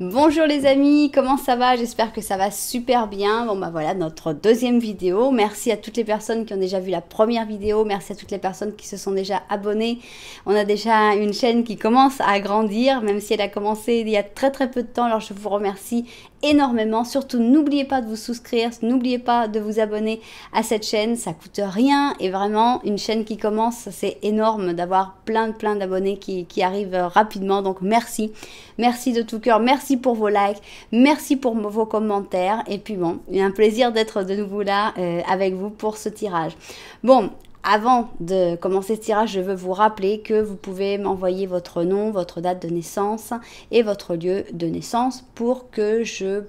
Bonjour les amis, comment ça va? J'espère que ça va super bien. Bon bah voilà notre deuxième vidéo. Merci à toutes les personnes qui ont déjà vu la première vidéo. Merci à toutes les personnes qui se sont déjà abonnées. On a déjà une chaîne qui commence à grandir, même si elle a commencé il y a très peu de temps. Alors je vous remercie énormément. Surtout n'oubliez pas de vous souscrire, n'oubliez pas de vous abonner à cette chaîne. Ça coûte rien et vraiment une chaîne qui commence, c'est énorme d'avoir plein d'abonnés qui arrivent rapidement. Donc merci. Merci de tout cœur, merci pour vos likes, merci pour vos commentaires. Et puis bon, il y a un plaisir d'être de nouveau là avec vous pour ce tirage. Bon, avant de commencer ce tirage, je veux vous rappeler que vous pouvez m'envoyer votre nom, votre date de naissance et votre lieu de naissance pour que je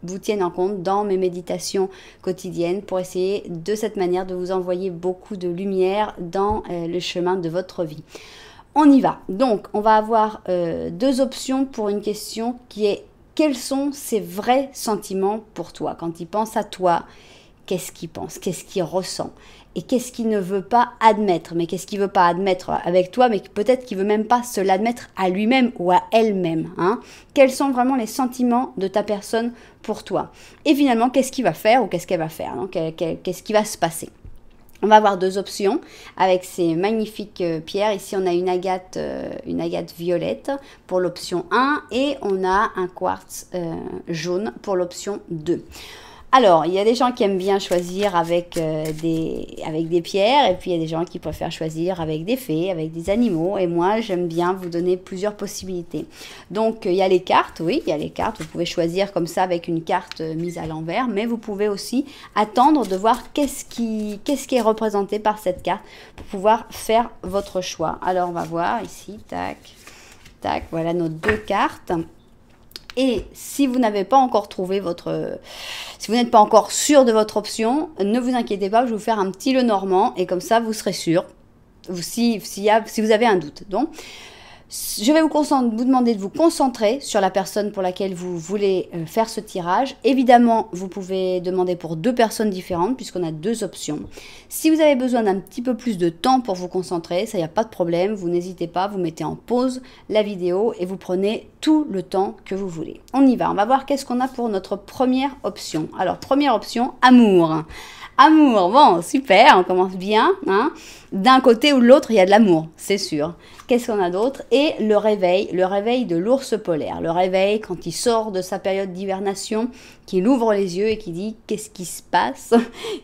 vous tienne en compte dans mes méditations quotidiennes pour essayer de cette manière de vous envoyer beaucoup de lumière dans le chemin de votre vie. On y va. Donc, on va avoir deux options pour une question qui est: quels sont ses vrais sentiments pour toi? Quand il pense à toi, qu'est-ce qu'il pense? Qu'est-ce qu'il ressent? Et qu'est-ce qu'il ne veut pas admettre? Mais qu'est-ce qu'il ne veut pas admettre avec toi? Mais peut-être qu'il ne veut même pas se l'admettre à lui-même ou à elle-même. Hein? Quels sont vraiment les sentiments de ta personne pour toi? Et finalement, qu'est-ce qu'il va faire ou qu'est-ce qu'elle va faire? Qu'est-ce qui va se passer? On va avoir deux options avec ces magnifiques pierres. Ici, on a une agate violette pour l'option 1 et on a un quartz jaune pour l'option 2. Alors, il y a des gens qui aiment bien choisir avec des pierres et puis il y a des gens qui préfèrent choisir avec des fées, avec des animaux. Et moi, j'aime bien vous donner plusieurs possibilités. Donc, il y a les cartes, oui, il y a les cartes. Vous pouvez choisir comme ça avec une carte mise à l'envers, mais vous pouvez aussi attendre de voir qu'est-ce qui est représenté par cette carte pour pouvoir faire votre choix. Alors, on va voir ici, tac, tac, voilà nos deux cartes. Et si vous n'avez pas encore trouvé si vous n'êtes pas encore sûr de votre option, ne vous inquiétez pas, je vais vous faire un petit Lenormand et comme ça vous serez sûr si vous avez un doute. Donc, je vais vous demander de vous concentrer sur la personne pour laquelle vous voulez faire ce tirage. Évidemment, vous pouvez demander pour deux personnes différentes puisqu'on a deux options. Si vous avez besoin d'un petit peu plus de temps pour vous concentrer, ça, il n'y a pas de problème. Vous n'hésitez pas, vous mettez en pause la vidéo et vous prenez tout le temps que vous voulez. On y va, on va voir qu'est-ce qu'on a pour notre première option. Alors, première option, amour. Amour, bon, super, on commence bien. Hein. D'un côté ou de l'autre, il y a de l'amour, c'est sûr. Qu'est-ce qu'on a d'autre? Et le réveil de l'ours polaire. Le réveil quand il sort de sa période d'hibernation, qu'il ouvre les yeux et qui dit qu'est-ce qui se passe?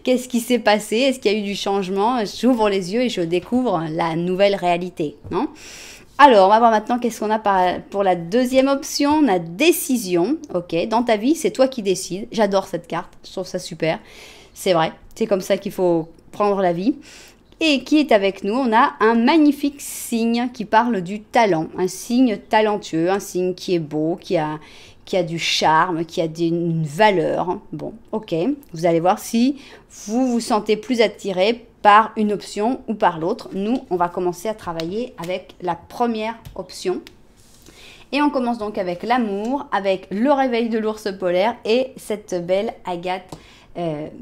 Qu'est-ce qui s'est passé? Est-ce qu'il y a eu du changement? J'ouvre les yeux et je découvre la nouvelle réalité, non? Alors, on va voir maintenant qu'est-ce qu'on a pour la deuxième option. On a décision, ok, dans ta vie, c'est toi qui décides. J'adore cette carte, je trouve ça super. C'est vrai, c'est comme ça qu'il faut prendre la vie. Et qui est avec nous? On a un magnifique signe qui parle du talent, un signe talentueux, un signe qui est beau, qui a du charme, qui a une valeur. Bon, ok, vous allez voir si vous vous sentez plus attiré par une option ou par l'autre. Nous, on va commencer à travailler avec la première option. Et on commence donc avec l'amour, avec le réveil de l'ours polaire et cette belle agate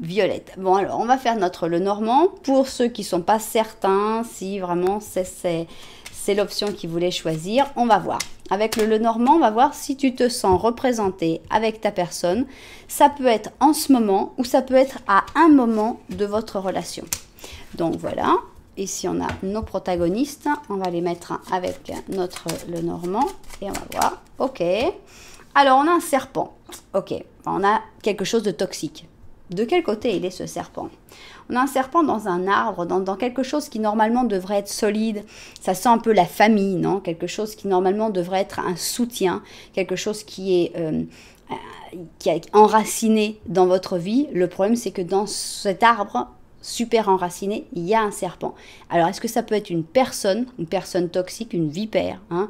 violette. Bon, alors on va faire notre Lenormand. Pour ceux qui ne sont pas certains si vraiment c'est l'option qu'ils voulaient choisir, on va voir. Avec le Lenormand, on va voir si tu te sens représenté avec ta personne. Ça peut être en ce moment ou ça peut être à un moment de votre relation. Donc voilà, ici on a nos protagonistes. On va les mettre avec notre Lenormand et on va voir. Ok. Alors on a un serpent. Ok. On a quelque chose de toxique. De quel côté il est ce serpent? On a un serpent dans un arbre, dans quelque chose qui normalement devrait être solide. Ça sent un peu la famille, non? Quelque chose qui normalement devrait être un soutien, quelque chose qui est enraciné dans votre vie. Le problème, c'est que dans cet arbre super enraciné, il y a un serpent. Alors, est-ce que ça peut être une personne toxique, une vipère, hein?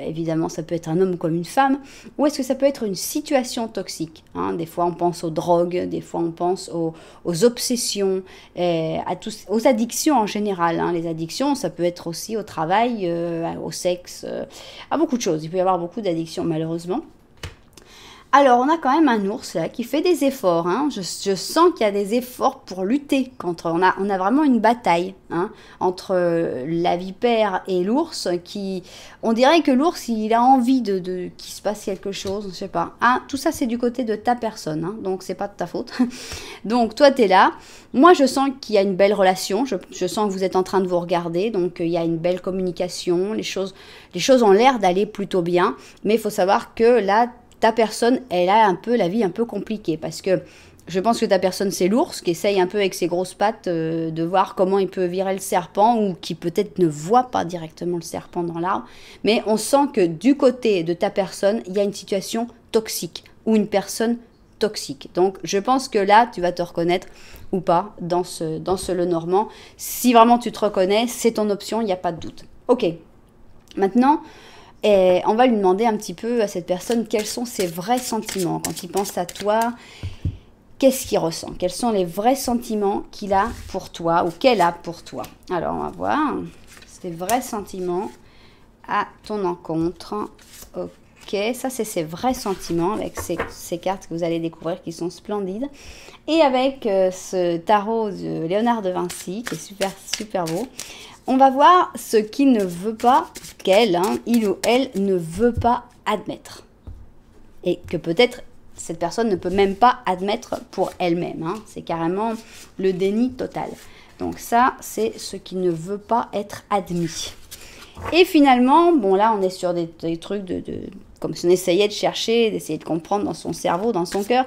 Évidemment, ça peut être un homme comme une femme, ou est-ce que ça peut être une situation toxique, hein? Des fois, on pense aux drogues, des fois, on pense aux obsessions, aux addictions en général, hein? Les addictions, ça peut être aussi au travail, au sexe, à beaucoup de choses. Il peut y avoir beaucoup d'addictions, malheureusement. Alors, on a quand même un ours là qui fait des efforts. Hein. Je sens qu'il y a des efforts pour lutter contre. On a vraiment une bataille hein, entre la vipère et l'ours. On dirait que l'ours, il a envie qu'il se passe quelque chose. Je sais pas. Ah, tout ça, c'est du côté de ta personne. Hein, donc, c'est pas de ta faute. Donc, toi, tu es là. Moi, je sens qu'il y a une belle relation. Je sens que vous êtes en train de vous regarder. Donc, il y a une belle communication. Les choses ont l'air d'aller plutôt bien. Mais il faut savoir que là, ta personne, elle a un peu la vie un peu compliquée parce que je pense que ta personne, c'est l'ours qui essaye un peu avec ses grosses pattes de voir comment il peut virer le serpent ou qui peut-être ne voit pas directement le serpent dans l'arbre. Mais on sent que du côté de ta personne, il y a une situation toxique ou une personne toxique. Donc, je pense que là, tu vas te reconnaître ou pas dans ce Lenormand. Si vraiment tu te reconnais, c'est ton option, il n'y a pas de doute. Ok, maintenant... Et on va lui demander un petit peu à cette personne quels sont ses vrais sentiments. Quand il pense à toi, qu'est-ce qu'il ressent? Quels sont les vrais sentiments qu'il a pour toi ou qu'elle a pour toi? Alors, on va voir ses vrais sentiments à ton encontre. Ok, ça c'est ses vrais sentiments avec ces cartes que vous allez découvrir qui sont splendides. Et avec ce tarot de Léonard de Vinci qui est super, super beau. On va voir ce qu'il ne veut pas, il ou elle ne veut pas admettre. Et que peut-être cette personne ne peut même pas admettre pour elle-même. Hein. C'est carrément le déni total. Donc ça, c'est ce qui ne veut pas être admis. Et finalement, bon là, on est sur des trucs comme si on essayait de chercher, d'essayer de comprendre dans son cerveau, dans son cœur.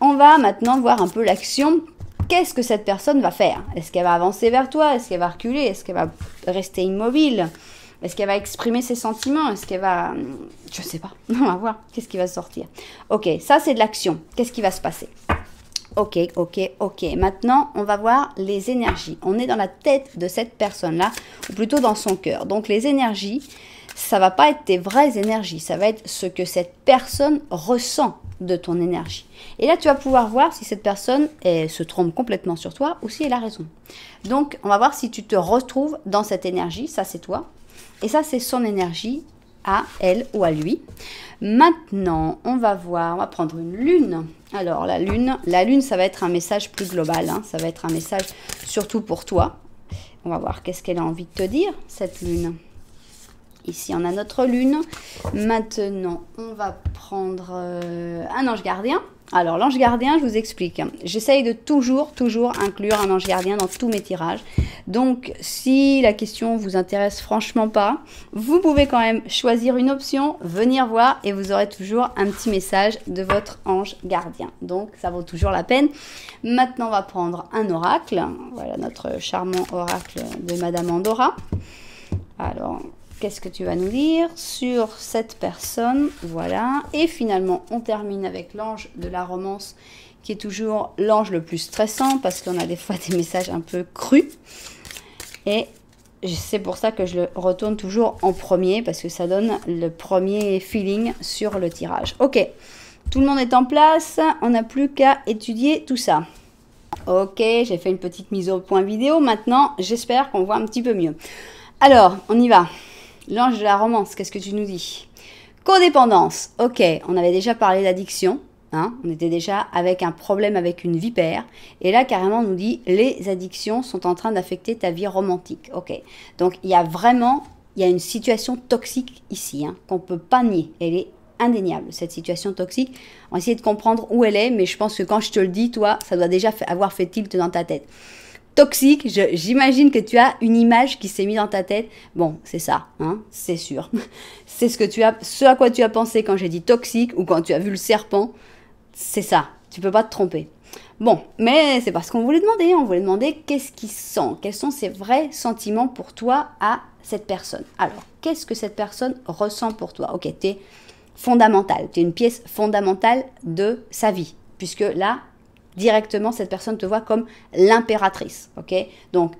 On va maintenant voir un peu l'action. Qu'est-ce que cette personne va faire? Est-ce qu'elle va avancer vers toi? Est-ce qu'elle va reculer? Est-ce qu'elle va rester immobile? Est-ce qu'elle va exprimer ses sentiments? Est-ce qu'elle va... Je sais pas. On va voir. Qu'est-ce qui va sortir? Ok, ça c'est de l'action. Qu'est-ce qui va se passer? Ok. Maintenant, on va voir les énergies. On est dans la tête de cette personne-là, ou plutôt dans son cœur. Donc les énergies, ça va pas être tes vraies énergies. Ça va être ce que cette personne ressent de ton énergie. Et là, tu vas pouvoir voir si cette personne se trompe complètement sur toi ou si elle a raison. Donc, on va voir si tu te retrouves dans cette énergie. Ça, c'est toi. Et ça, c'est son énergie à elle ou à lui. Maintenant, on va voir, on va prendre une lune. Alors, la lune, ça va être un message plus global. Hein. Ça va être un message surtout pour toi. On va voir qu'est-ce qu'elle a envie de te dire, cette lune. Ici, on a notre lune. Maintenant, on va prendre un ange gardien. Alors, l'ange gardien, je vous explique. J'essaye de toujours inclure un ange gardien dans tous mes tirages. Donc, si la question vous intéresse franchement pas, vous pouvez quand même choisir une option, venir voir et vous aurez toujours un petit message de votre ange gardien. Donc, ça vaut toujours la peine. Maintenant, on va prendre un oracle. Voilà notre charmant oracle de Madame Andorra. Alors... qu'est-ce que tu vas nous dire sur cette personne? Voilà. Et finalement, on termine avec l'ange de la romance, qui est toujours l'ange le plus stressant, parce qu'on a des fois des messages un peu crus. Et c'est pour ça que je le retourne toujours en premier, parce que ça donne le premier feeling sur le tirage. Ok, tout le monde est en place. On n'a plus qu'à étudier tout ça. Ok, j'ai fait une petite mise au point vidéo. Maintenant, j'espère qu'on voit un petit peu mieux. Alors, on y va. L'ange de la romance, qu'est-ce que tu nous dis? Codépendance, ok, on avait déjà parlé d'addiction, hein, on était déjà avec un problème avec une vipère, et là carrément on nous dit les addictions sont en train d'affecter ta vie romantique, ok. Donc il y a une situation toxique ici, hein, qu'on ne peut pas nier, elle est indéniable cette situation toxique, on va essayer de comprendre où elle est, mais je pense que quand je te le dis, toi, ça doit déjà avoir fait tilt dans ta tête. Toxique, j'imagine que tu as une image qui s'est mise dans ta tête. Bon, c'est ça, hein, c'est sûr. C'est ce à quoi tu as pensé quand j'ai dit toxique ou quand tu as vu le serpent. C'est ça, tu peux pas te tromper. Bon, mais c'est parce qu'on voulait demander. On voulait demander qu'est-ce qu'il sent, quels sont ses vrais sentiments pour toi à cette personne. Alors, qu'est-ce que cette personne ressent pour toi? Ok, tu es fondamental, tu es une pièce fondamentale de sa vie, puisque là, directement, cette personne te voit comme l'impératrice, ok? Donc,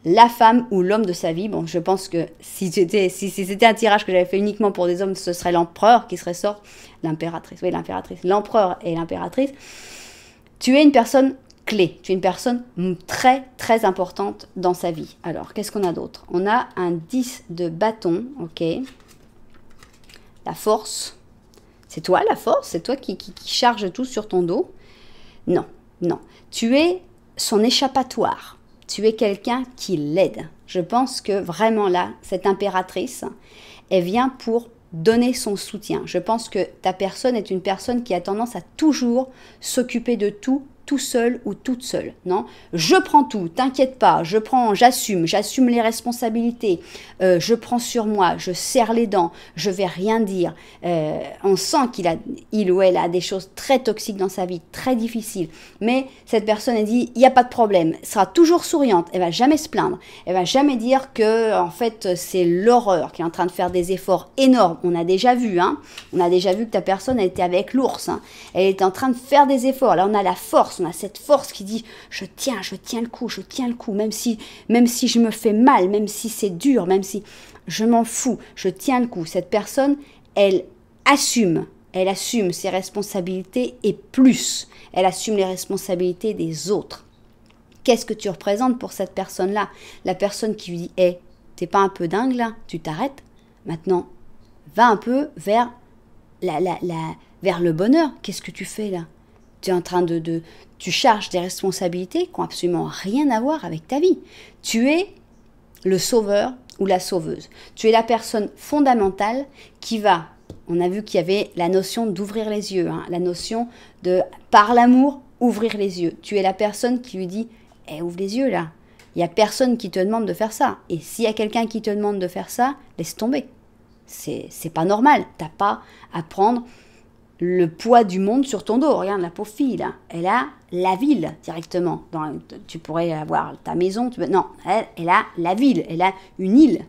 la femme ou l'homme de sa vie, bon, je pense que si c'était un tirage que j'avais fait uniquement pour des hommes, ce serait l'empereur qui se ressort, l'impératrice, oui, l'impératrice, l'empereur et l'impératrice. Tu es une personne clé, tu es une personne très, très importante dans sa vie. Alors, qu'est-ce qu'on a d'autre? On a un 10 de bâton, ok? La force, C'est toi la force, c'est toi qui charge tout sur ton dos. Non, non. Tu es son échappatoire. Tu es quelqu'un qui l'aide. Je pense que vraiment là, cette impératrice, elle vient pour donner son soutien. Je pense que ta personne est une personne qui a tendance à toujours s'occuper de tout seul ou toute seule. Non, je prends tout, t'inquiète pas, j'assume les responsabilités, je prends sur moi, je serre les dents, je vais rien dire. On sent il ou elle a des choses très toxiques dans sa vie, très difficiles. Mais cette personne, elle dit, il n'y a pas de problème, elle sera toujours souriante, elle va jamais se plaindre, elle va jamais dire que, en fait, c'est l'horreur qui est en train de faire des efforts énormes. On a déjà vu, que ta personne, elle était avec l'ours, hein. Elle était en train de faire des efforts. Là, on a la force. On a cette force qui dit je tiens le coup, même si je me fais mal, même si c'est dur, même si je m'en fous, je tiens le coup. Cette personne, elle assume ses responsabilités et plus, elle assume les responsabilités des autres. Qu'est-ce que tu représentes pour cette personne-là? La personne qui lui dit hey, t'es pas un peu dingue là? Tu t'arrêtes? Maintenant, va un peu vers vers le bonheur. Qu'est-ce que tu fais là? Tu es en train tu charges des responsabilités qui n'ont absolument rien à voir avec ta vie. Tu es le sauveur ou la sauveuse. Tu es la personne fondamentale qui va, on a vu qu'il y avait la notion d'ouvrir les yeux, la notion de, par l'amour, ouvrir les yeux. Tu es la personne qui lui dit, ouvre les yeux là. Il n'y a personne qui te demande de faire ça. Et s'il y a quelqu'un qui te demande de faire ça, laisse tomber. C'est pas normal. Tu n'as pas à prendre le poids du monde sur ton dos. Regarde la pauvre fille là, elle a la ville directement. Tu pourrais avoir ta maison, non, elle a la ville, elle a une île,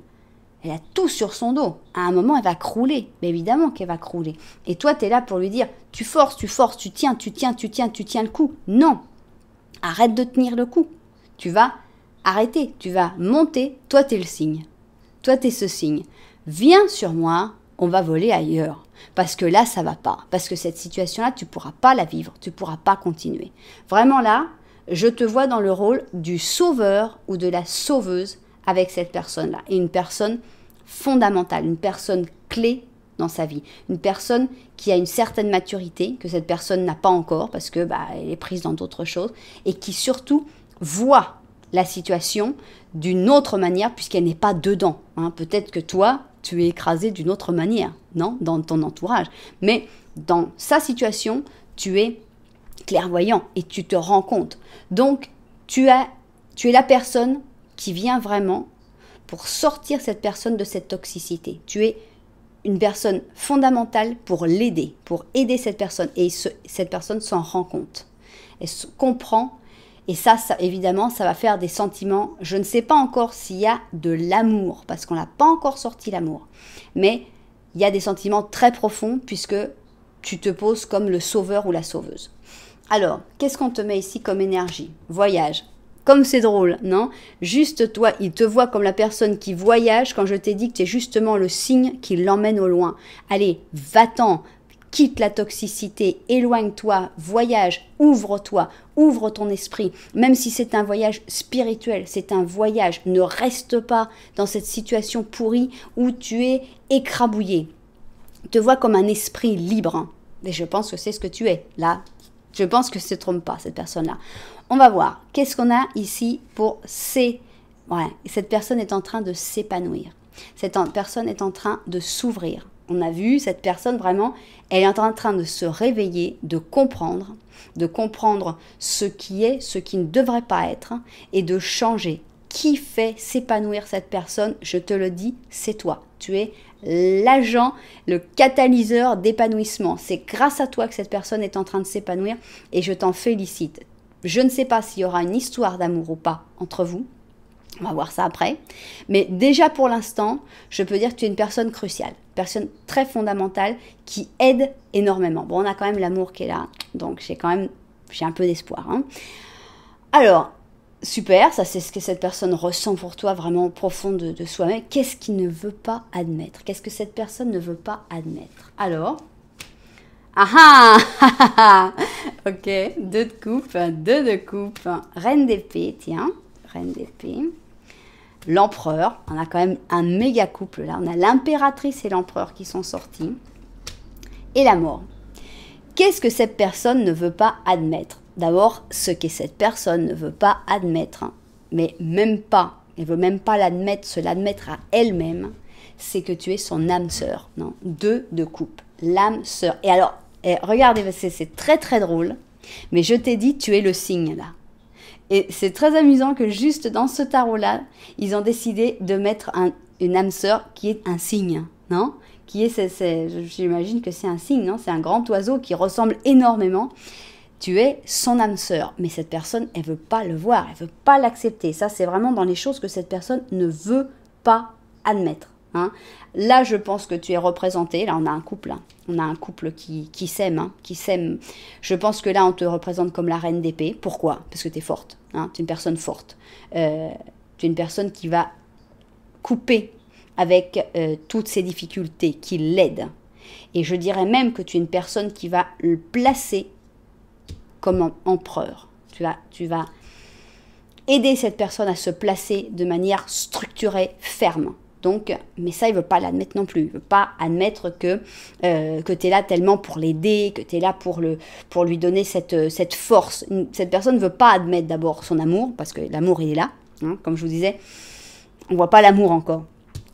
elle a tout sur son dos. À un moment, elle va crouler, mais évidemment qu'elle va crouler. Et toi, tu es là pour lui dire, tu forces, tu tiens le coup. Non, arrête de tenir le coup. Tu vas arrêter, tu vas monter, toi, tu es le signe. Toi, tu es ce signe. Viens sur moi, on va voler ailleurs. Parce que là, ça va pas. Parce que cette situation-là, tu pourras pas la vivre. Tu pourras pas continuer. Vraiment là, je te vois dans le rôle du sauveur ou de la sauveuse avec cette personne-là. Et une personne fondamentale, une personne clé dans sa vie. Une personne qui a une certaine maturité, que cette personne n'a pas encore, parce que elle est prise dans d'autres choses, et qui surtout voit la situation d'une autre manière, puisqu'elle n'est pas dedans. Peut-être que toi, tu es écrasé d'une autre manière, non, dans ton entourage. Mais dans sa situation, tu es clairvoyant et tu te rends compte. Donc, tu es la personne qui vient vraiment pour sortir cette personne de cette toxicité. Tu es une personne fondamentale pour l'aider, pour aider cette personne. Et cette personne s'en rend compte. Elle se comprend. Et ça, évidemment, ça va faire des sentiments. Je ne sais pas encore s'il y a de l'amour, parce qu'on n'a pas encore sorti l'amour. Mais il y a des sentiments très profonds, puisque tu te poses comme le sauveur ou la sauveuse. Alors, qu'est-ce qu'on te met ici comme énergie? Voyage. Comme c'est drôle, non? Juste toi, il te voit comme la personne qui voyage quand je t'ai dit que tu es justement le signe qui l'emmène au loin. Allez, va-t'en. Quitte la toxicité, éloigne-toi, voyage, ouvre-toi, ouvre ton esprit. Même si c'est un voyage spirituel, c'est un voyage. Ne reste pas dans cette situation pourrie où tu es écrabouillé. Te vois comme un esprit libre. Et je pense que c'est ce que tu es. Là, je pense que ça ne se trompe pas, cette personne-là. On va voir. Qu'est-ce qu'on a ici pour cette personne est en train de s'épanouir. Cette personne est en train de s'ouvrir. On a vu cette personne vraiment, elle est en train de se réveiller, de comprendre ce qui est, ce qui ne devrait pas être et de changer. Qui fait s'épanouir cette personne? Je te le dis, c'est toi. Tu es l'agent, le catalyseur d'épanouissement. C'est grâce à toi que cette personne est en train de s'épanouir et je t'en félicite. Je ne sais pas s'il y aura une histoire d'amour ou pas entre vous. On va voir ça après. Mais déjà pour l'instant, je peux dire que tu es une personne cruciale, une personne très fondamentale qui aide énormément. Bon, on a quand même l'amour qui est là, donc j'ai un peu d'espoir. Alors, super, ça c'est ce que cette personne ressent pour toi vraiment au profond de soi-même. Qu'est-ce qu'il ne veut pas admettre? Qu'est-ce que cette personne ne veut pas admettre? Alors, ok, 2 de coupe, 2 de coupe, reine d'épée, tiens, reine d'épée. L'empereur, on a quand même un méga couple là, on a l'impératrice et l'empereur qui sont sortis. et la mort. Qu'est-ce que cette personne ne veut pas admettre? D'abord, ce que cette personne ne veut pas admettre, mais même pas, elle ne veut même pas l'admettre, se l'admettre à elle-même, c'est que tu es son âme sœur. Non, 2 de coupe, l'âme sœur. Et alors, regardez, c'est très très drôle, mais je t'ai dit, tu es le signe là. Et c'est très amusant que juste dans ce tarot-là, ils ont décidé de mettre une âme sœur qui est un cygne, non? Qui est, j'imagine que c'est un cygne, non? C'est un grand oiseau qui ressemble énormément. Tu es son âme sœur, mais cette personne, elle veut pas le voir, elle veut pas l'accepter. Ça, c'est vraiment dans les choses que cette personne ne veut pas admettre. Hein. Là, je pense que tu es représenté. Là, on a un couple. Hein. On a un couple qui s'aime. Hein, qui s'aime. Je pense que là, on te représente comme la reine d'épée. Pourquoi? Parce que tu es forte. Hein, tu es une personne forte. Tu es une personne qui va couper avec toutes ces difficultés, qui l'aide. Et je dirais même que tu es une personne qui va le placer comme empereur. Tu vas aider cette personne à se placer de manière structurée, ferme. Donc, mais ça, il ne veut pas l'admettre non plus. Il ne veut pas admettre que tu es là tellement pour l'aider, que tu es là pour lui donner cette force. Cette personne ne veut pas admettre d'abord son amour, parce que l'amour, il est là. Hein, comme je vous disais, on ne voit pas l'amour encore.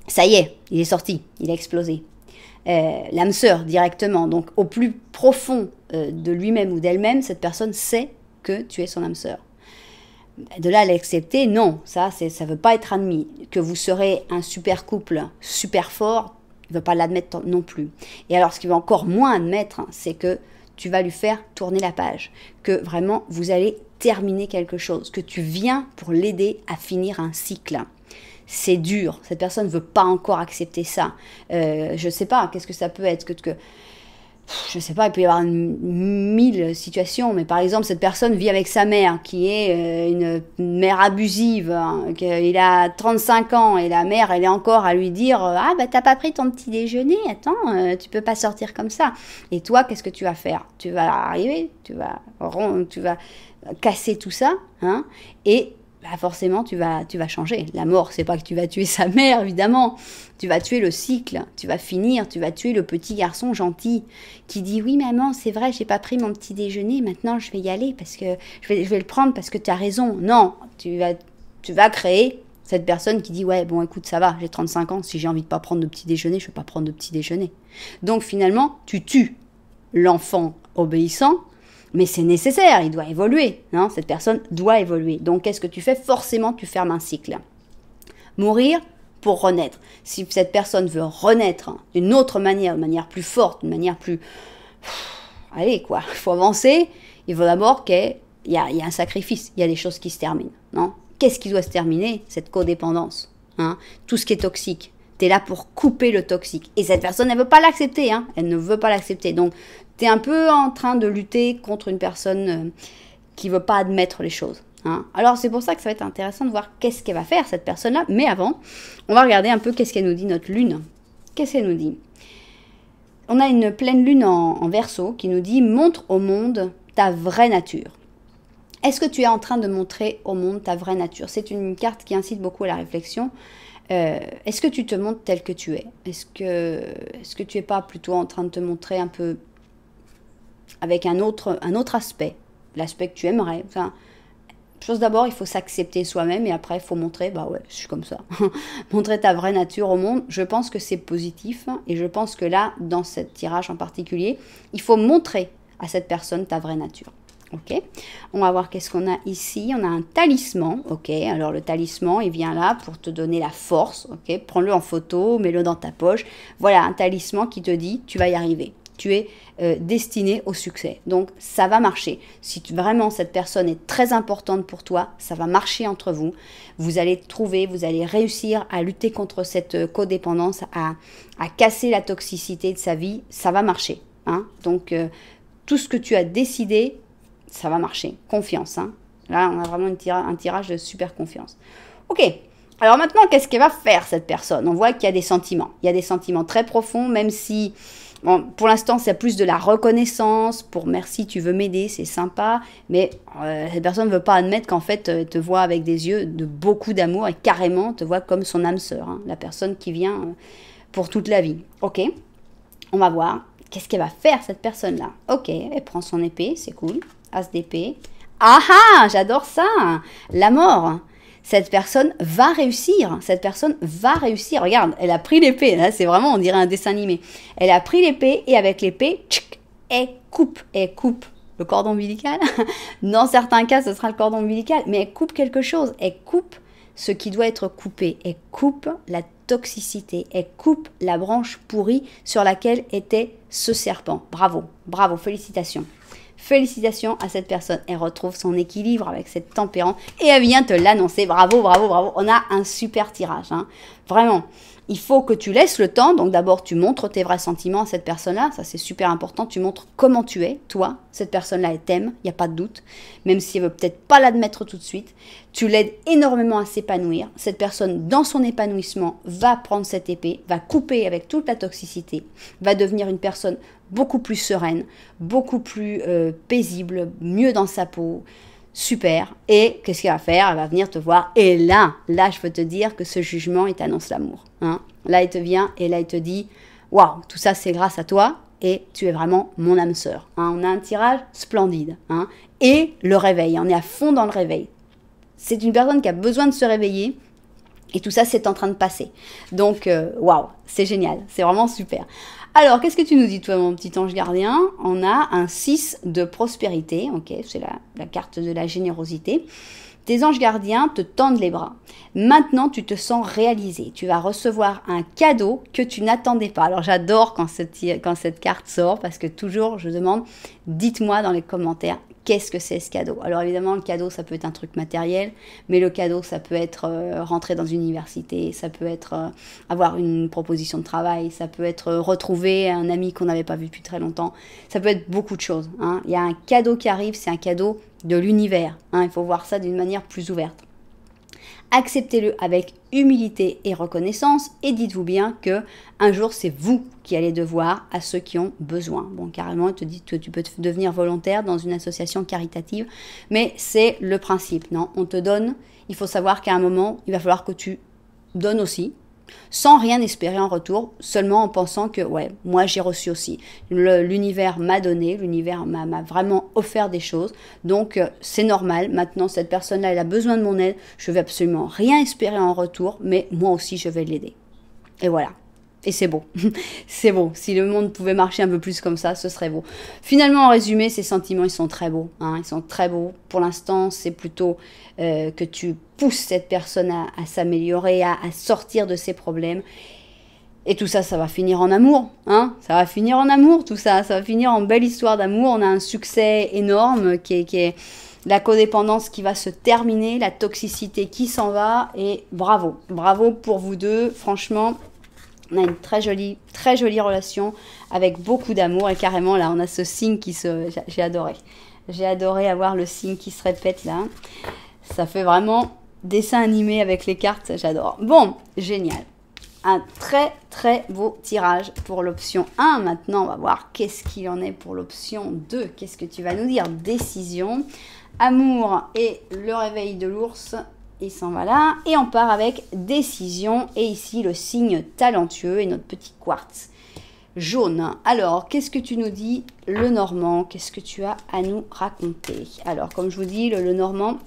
Ça y est, il est sorti, il a explosé. L'âme sœur, directement. Donc, au plus profond de lui-même ou d'elle-même, cette personne sait que tu es son âme sœur. De là à l'accepter, non, ça ne veut pas être admis. Que vous serez un super couple, super fort, il ne veut pas l'admettre non plus. Et alors, ce qu'il veut encore moins admettre, c'est que tu vas lui faire tourner la page. Que vraiment, vous allez terminer quelque chose. Que tu viens pour l'aider à finir un cycle. C'est dur. Cette personne ne veut pas encore accepter ça. Je ne sais pas, qu'est-ce que ça peut être je ne sais pas, il peut y avoir 1000 situations, mais par exemple, cette personne vit avec sa mère, qui est une mère abusive, hein, il a 35 ans, et la mère, elle est encore à lui dire « Ah, bah, t'as pas pris ton petit déjeuner, attends, tu peux pas sortir comme ça. » Et toi, qu'est-ce que tu vas faire? Tu vas arriver, tu vas casser tout ça, hein, et bah forcément, tu vas changer. La mort, c'est pas que tu vas tuer sa mère, évidemment. Tu vas tuer le cycle. Tu vas finir. Tu vas tuer le petit garçon gentil qui dit « Oui, maman, c'est vrai, j'ai pas pris mon petit déjeuner. Maintenant, je vais y aller parce que je vais le prendre parce que tu as raison. » Non, tu vas créer cette personne qui dit « Ouais, bon, écoute, ça va, j'ai 35 ans. Si j'ai envie de pas prendre de petit déjeuner, je vais pas prendre de petit déjeuner. » Donc, finalement, tu tues l'enfant obéissant. Mais c'est nécessaire, il doit évoluer. Non, cette personne doit évoluer. Donc, qu'est-ce que tu fais? Forcément, tu fermes un cycle. Mourir pour renaître. Si cette personne veut renaître d'une autre manière, d'une manière plus forte, d'une manière plus... Allez, quoi, il faut avancer. Il faut d'abord qu'il y a un sacrifice. Il y a des choses qui se terminent. Non? Qu'est-ce qui doit se terminer? Cette codépendance. Hein? Tout ce qui est toxique. Tu es là pour couper le toxique. Et cette personne, elle ne veut pas l'accepter. Hein? Elle ne veut pas l'accepter. Donc, tu es un peu en train de lutter contre une personne qui ne veut pas admettre les choses. Hein? Alors, c'est pour ça que ça va être intéressant de voir qu'est-ce qu'elle va faire, cette personne-là. Mais avant, on va regarder un peu qu'est-ce qu'elle nous dit, notre lune. Qu'est-ce qu'elle nous dit? On a une pleine lune en Verseau qui nous dit « Montre au monde ta vraie nature ». Est-ce que tu es en train de montrer au monde ta vraie nature? C'est une carte qui incite beaucoup à la réflexion. Est-ce que tu te montres tel que tu es? Est-ce que tu n'es pas plutôt en train de te montrer un peu avec un autre aspect, l'aspect que tu aimerais? Enfin, chose d'abord, il faut s'accepter soi-même et après, il faut montrer, bah ouais, je suis comme ça. Montrer ta vraie nature au monde, je pense que c'est positif et je pense que là, dans ce tirage en particulier, il faut montrer à cette personne ta vraie nature. Ok, on va voir qu'est-ce qu'on a ici. On a un talisman. Ok, alors le talisman, il vient là pour te donner la force. Ok, prends-le en photo, mets-le dans ta poche. Voilà, un talisman qui te dit, tu vas y arriver. Tu es destiné au succès. Donc, ça va marcher. Si vraiment cette personne est très importante pour toi, ça va marcher entre vous. Vous allez trouver, vous allez réussir à lutter contre cette codépendance, à casser la toxicité de sa vie. Ça va marcher. Hein. Donc, tout ce que tu as décidé, ça va marcher. Confiance. Hein. Là, on a vraiment un tirage de super confiance. Ok. Alors maintenant, qu'est-ce qu'elle va faire, cette personne? On voit qu'il y a des sentiments. Il y a des sentiments très profonds, même si, bon, pour l'instant, c'est plus de la reconnaissance. Pour merci, tu veux m'aider, c'est sympa. Mais cette personne ne veut pas admettre qu'en fait, elle te voit avec des yeux de beaucoup d'amour et carrément te voit comme son âme sœur. Hein, la personne qui vient pour toute la vie. Ok. On va voir. Qu'est-ce qu'elle va faire, cette personne-là? Ok, elle prend son épée, c'est cool. As d'épée. Ah ah, j'adore ça. La mort. Cette personne va réussir. Cette personne va réussir. Regarde, elle a pris l'épée. Là, c'est vraiment, on dirait un dessin animé. Elle a pris l'épée et avec l'épée, elle coupe. Elle coupe le cordon ombilical. Dans certains cas, ce sera le cordon ombilical. Mais elle coupe quelque chose. Elle coupe ce qui doit être coupé. Elle coupe la toxicité. Elle coupe la branche pourrie sur laquelle était ce serpent. Bravo, bravo, félicitations. Félicitations à cette personne. Elle retrouve son équilibre avec cette tempérance et elle vient te l'annoncer. Bravo, bravo, bravo. On a un super tirage. Hein. Vraiment. Il faut que tu laisses le temps. Donc d'abord, tu montres tes vrais sentiments à cette personne-là. Ça, c'est super important. Tu montres comment tu es, toi. Cette personne-là, elle t'aime. Il n'y a pas de doute. Même si elle ne veut peut-être pas l'admettre tout de suite. Tu l'aides énormément à s'épanouir. Cette personne, dans son épanouissement, va prendre cette épée, va couper avec toute la toxicité, va devenir une personne beaucoup plus sereine, beaucoup plus paisible, mieux dans sa peau. Super. Et qu'est-ce qu'elle va faire? Elle va venir te voir. Et là, je peux te dire que ce jugement, il t'annonce l'amour. Hein. Là, il te vient et là, il te dit, waouh, tout ça, c'est grâce à toi et tu es vraiment mon âme sœur. Hein. On a un tirage splendide. Hein. Et le réveil, on est à fond dans le réveil. C'est une personne qui a besoin de se réveiller et tout ça, c'est en train de passer. Donc, waouh, c'est génial. C'est vraiment super. Alors, qu'est-ce que tu nous dis, toi, mon petit ange gardien? On a un 6 de prospérité, ok, c'est la carte de la générosité. Tes anges gardiens te tendent les bras. Maintenant, tu te sens réalisé. Tu vas recevoir un cadeau que tu n'attendais pas. Alors, j'adore quand cette carte sort parce que toujours, je demande, dites-moi dans les commentaires, qu'est-ce que c'est ce cadeau? Alors évidemment, le cadeau, ça peut être un truc matériel, mais le cadeau, ça peut être rentrer dans une université, ça peut être avoir une proposition de travail, ça peut être retrouver un ami qu'on n'avait pas vu depuis très longtemps, ça peut être beaucoup de choses. Hein. Il y a un cadeau qui arrive, c'est un cadeau de l'univers. Hein. Il faut voir ça d'une manière plus ouverte. Acceptez-le avec humilité et reconnaissance et dites-vous bien que un jour c'est vous qui allez devoir à ceux qui ont besoin. Bon, carrément, il te dit que tu peux devenir volontaire dans une association caritative, mais c'est le principe. Non, on te donne, il faut savoir qu'à un moment, il va falloir que tu donnes aussi, sans rien espérer en retour, seulement en pensant que, ouais, moi j'ai reçu aussi. L'univers m'a donné, l'univers m'a vraiment offert des choses, donc c'est normal. Maintenant, cette personne-là, elle a besoin de mon aide, je vais absolument rien espérer en retour, mais moi aussi je vais l'aider. Et voilà. Et c'est beau, c'est beau. Si le monde pouvait marcher un peu plus comme ça, ce serait beau. Finalement, en résumé, ces sentiments, ils sont très beaux. Hein, ils sont très beaux. Pour l'instant, c'est plutôt que tu pousses cette personne à s'améliorer, à sortir de ses problèmes. Et tout ça, ça va finir en amour. Hein, ça va finir en amour, tout ça. Ça va finir en belle histoire d'amour. On a un succès énorme qui est la codépendance qui va se terminer, la toxicité qui s'en va. Et bravo, bravo pour vous deux. Franchement, on a une très jolie relation avec beaucoup d'amour. Et carrément, là, on a ce signe qui se... J'ai adoré. J'ai adoré avoir le signe qui se répète, là. Ça fait vraiment dessin animé avec les cartes. J'adore. Bon, génial. Un très, très beau tirage pour l'option 1. Maintenant, on va voir qu'est-ce qu'il en est pour l'option 2. Qu'est-ce que tu vas nous dire? Décision, amour et le réveil de l'ours. Il s'en va là. Et on part avec décision. Et ici, le signe talentueux et notre petit quartz jaune. Alors, qu'est-ce que tu nous dis, le Normand? Qu'est-ce que tu as à nous raconter? Alors, comme je vous dis, le Normand,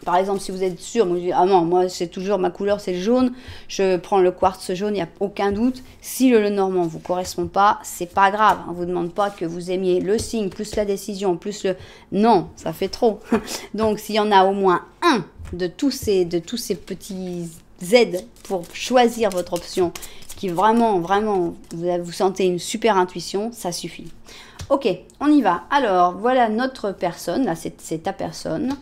par exemple, si vous êtes sûr, moi, je dis, ah non, moi, c'est toujours ma couleur, c'est le jaune. Je prends le quartz jaune, il n'y a aucun doute. Si le Normand ne vous correspond pas, c'est pas grave. On ne vous demande pas que vous aimiez le signe, plus la décision, plus le... Non, ça fait trop. Donc, s'il y en a au moins un de tous ces petits Z pour choisir votre option, qui vraiment, vous sentez une super intuition, ça suffit. Ok, on y va. Alors, voilà notre personne. Là, c'est ta personne.